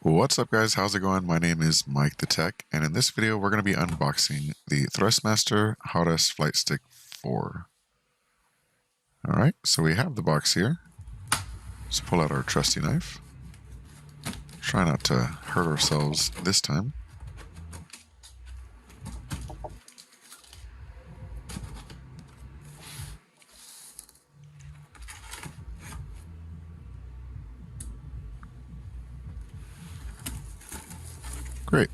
What's up guys, how's it going? My name is MikeTheTech, and in this video we're going to be unboxing the Thrustmaster Hotas Flight Stick 4. Alright, so we have the box here. Let's pull out our trusty knife. Try not to hurt ourselves this time. Great.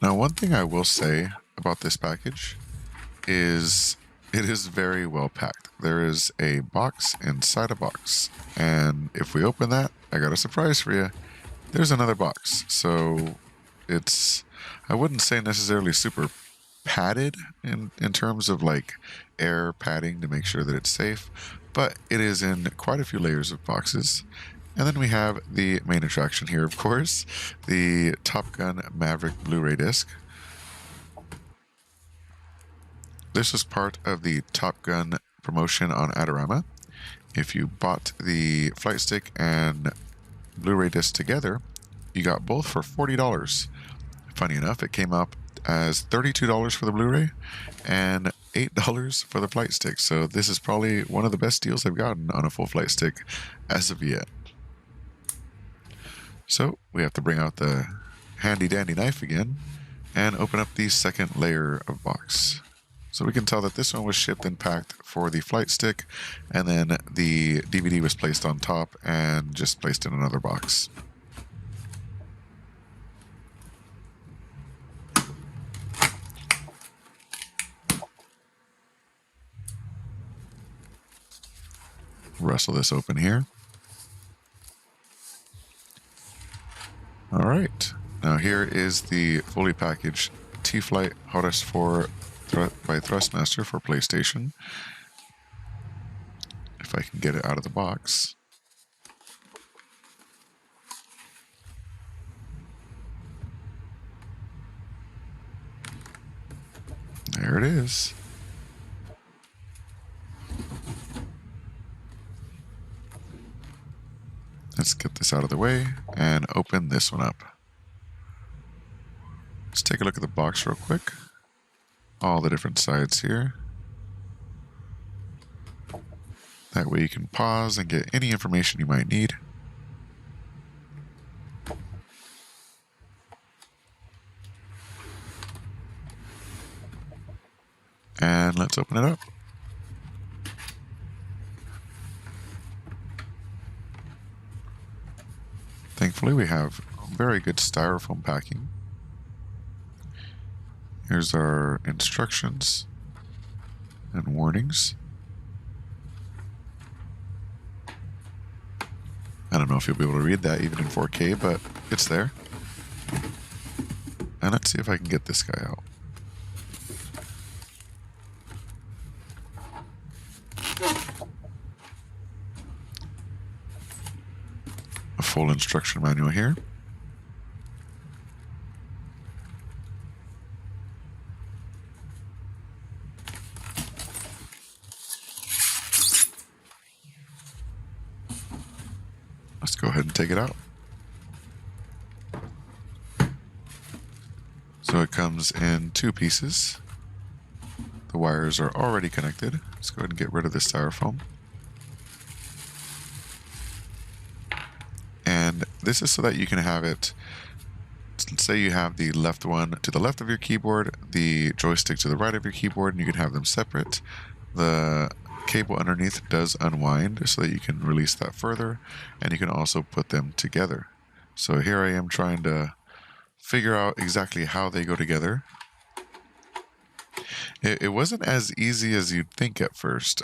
Now one thing I will say about this package is it is very well packed. There is a box inside a box, and if we open that, I got a surprise for you. There's another box. So it's, I wouldn't say necessarily super padded in terms of like air padding to make sure that it's safe, but it is in quite a few layers of boxes. And then we have the main attraction here, of course, the Top Gun Maverick Blu-ray disc. This is part of the Top Gun promotion on Adorama. If you bought the flight stick and Blu-ray disc together, you got both for $40. Funny enough, it came up as $32 for the Blu-ray and $8 for the flight stick. So this is probably one of the best deals I've gotten on a full flight stick as of yet. So we have to bring out the handy dandy knife again and open up the second layer of box. So we can tell that this one was shipped and packed for the flight stick, and then the DVD was placed on top and just placed in another box. Wrestle this open here. All right, now here is the fully packaged T.Flight Hotas 4 by Thrustmaster for PlayStation. If I can get it out of the box. There it is. Let's get this out of the way and open this one up. Let's take a look at the box real quick. All the different sides here. That way you can pause and get any information you might need. And let's open it up. Thankfully, we have very good styrofoam packing. Here's our instructions and warnings. I don't know if you'll be able to read that even in 4K, but it's there. And let's see if I can get this guy out. A full instruction manual here. Let's go ahead and take it out. So it comes in two pieces. The wires are already connected. Let's go ahead and get rid of the styrofoam. And this is so that you can have it, let's say you have the left one to the left of your keyboard, the joystick to the right of your keyboard, and you can have them separate. The cable underneath does unwind so that you can release that further, and you can also put them together. So here I am trying to figure out exactly how they go together. It wasn't as easy as you'd think at first.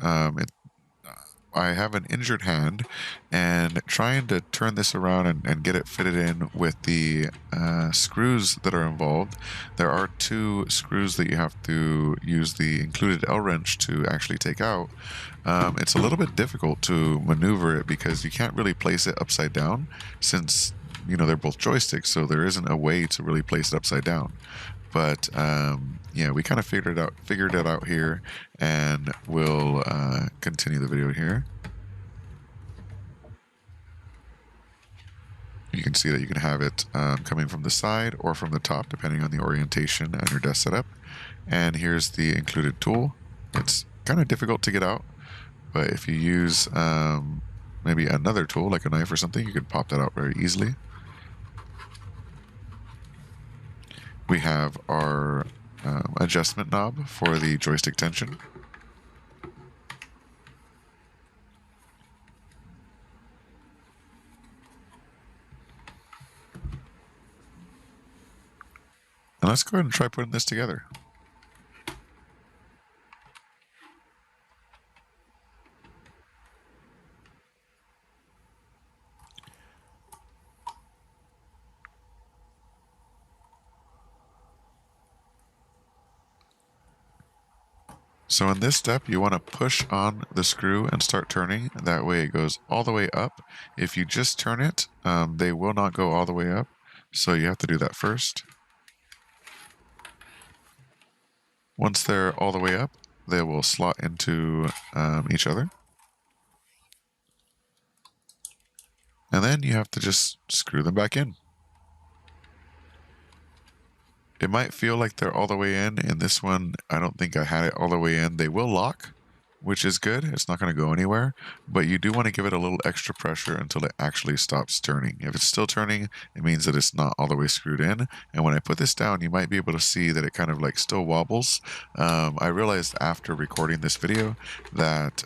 I have an injured hand, and trying to turn this around and get it fitted in with the screws that are involved. There are two screws that you have to use the included L wrench to actually take out. It's a little bit difficult to maneuver it because you can't really place it upside down since, you know, they're both joysticks, so there isn't a way to really place it upside down. But yeah, we kind of figured it out here, and we'll continue the video here. see that you can have it coming from the side or from the top, depending on the orientation and your desk setup. And here's the included tool. It's kind of difficult to get out, but if you use maybe another tool like a knife or something, you can pop that out very easily. We have our adjustment knob for the joystick tension. And let's go ahead and try putting this together. So in this step, you want to push on the screw and start turning. That way it goes all the way up. If you just turn it, they will not go all the way up. So you have to do that first. Once they're all the way up, they will slot into each other. And then you have to just screw them back in. It might feel like they're all the way in. In this one, I don't think I had it all the way in. They will lock, which is good. It's not going to go anywhere, but you do want to give it a little extra pressure until it actually stops turning. If it's still turning, it means that it's not all the way screwed in. And when I put this down, you might be able to see that it kind of like still wobbles. I realized after recording this video that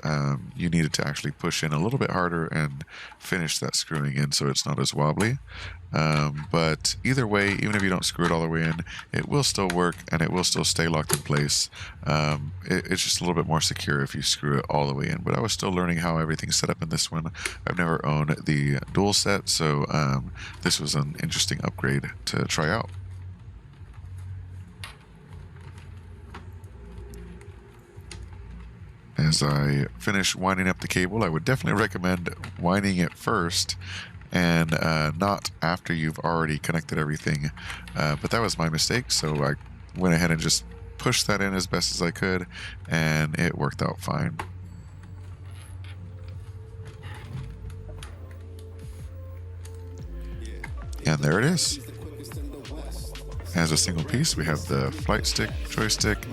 you needed to actually push in a little bit harder and finish that screwing in so it's not as wobbly. But either way, even if you don't screw it all the way in, it will still work and it will still stay locked in place. It's just a little bit more secure if you screw it all the way in. But I was still learning how everything's set up in this one. I've never owned the dual set, so this was an interesting upgrade to try out. As I finish winding up the cable, I would definitely recommend winding it first and not after you've already connected everything. But that was my mistake, so I went ahead and just pushed that in as best as I could, and it worked out fine. And there it is. As a single piece, we have the flight stick, joystick,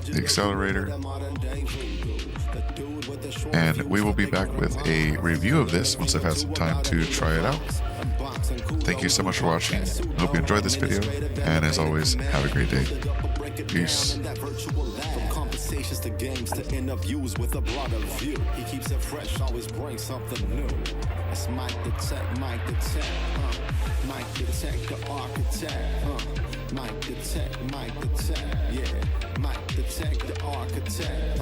the accelerator, and we will be back with a review of this once I've had some time to try it out. Thank you so much for watching. I hope you enjoyed this video, and as always, have a great day. Peace. Conversations to games to interviews with a broader view. He keeps it fresh, always brings something new. It's MikeTheTech, MikeTheTech, the architect. MikeTheTech, yeah. MikeTheTech, the architect.